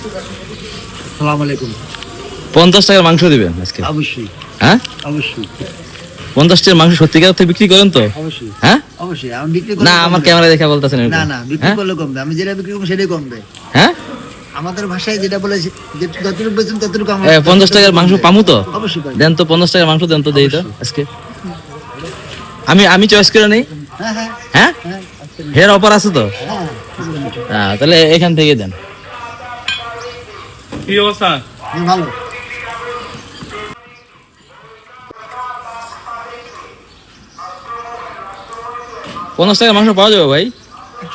আসসালামু আলাইকুম। 50 টাকার মাংস দিবেন আজকে? অবশ্যই। হ্যাঁ অবশ্যই 50 টাকার মাংস সত্যিকার অর্থে বিক্রি করেন তো? অবশ্যই হ্যাঁ অবশ্যই। আমি বিক্রি না আমার ক্যামেরা দেখে বলতেছেন এরকম? না না, বিক্রি করলে কমবে। আমি যেটা বিক্রি করবো সেটাই কমবে। হ্যাঁ আমাদের ভাষায় যেটা বলে যতটুকু বেচুন ততটুকু আমার 50 টাকার মাংস পামু তো? অবশ্যই পাবেন। দেন তো 50 টাকার মাংস দেন তো, দেই তো আজকে। আমি চয়েস করে নেই। হ্যাঁ হ্যাঁ হ্যাঁ হ্যাঁ হেয়ার অফার আছে তো? হ্যাঁ। হ্যাঁ তাহলে এখান থেকে দেন। কি অবস্থা? ভালো। 50 টাকার মাংস পাওয়া যাবে ভাই?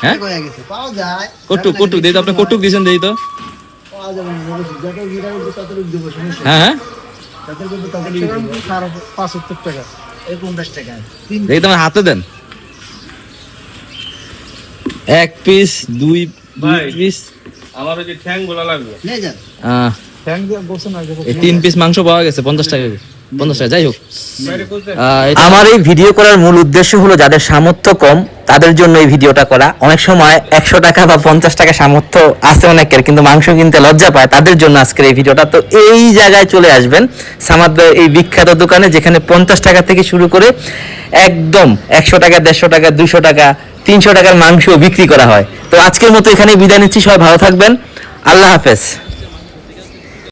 হ্যাঁ হয়ে গেছে, পাওয়া যায়। কটুক দেই তো, আপনি কটুক দিয়েছেন দেই তো। পাওয়া যাবে না, যত যেটা বলবো ততটুকু দেবো, সমস্যা নেই। হ্যাঁ হ্যাঁ যত বলবো ততটুকু দেবো। 75 টাকা, এই 50 টাকা। দেখি তোমার হাতে দেন। এক পিস, দুই ভাই। পিস, আমার ওই যে ঠ্যাং গুলা লাগবে। নিয়ে যান। ঠ্যাং দিয়ে বসে না এই 3 পিস মাংস পাওয়া গেছে 50 টাকা। 50 টাকা যাই হোক। বাইরে করতে আমার এই ভিডিও করার মূল উদ্দেশ্য হলো যাদের সামর্থ্য কম তাদের জন্য এই ভিডিওটা করা। অনেক সময় 100 টাকা বা 50 টাকা সামর্থ্য আছে অনেকের, কিন্তু মাংস কিনতে লজ্জা পায়, তাদের জন্য আজকের এই ভিডিওটা। তো এই জায়গায় চলে আসবেন সামাদদের এই বিখ্যাত দোকানে, যেখানে 50 টাকা থেকে শুরু করে একদম 100 টাকা, 150 টাকা, 200 টাকা, 300 টাকার মাংস বিক্রি করা হয়। তো আজকের মতো এখানে বিদায় নিচ্ছি। সবাই ভালো থাকবেন। আল্লাহ হাফেজ।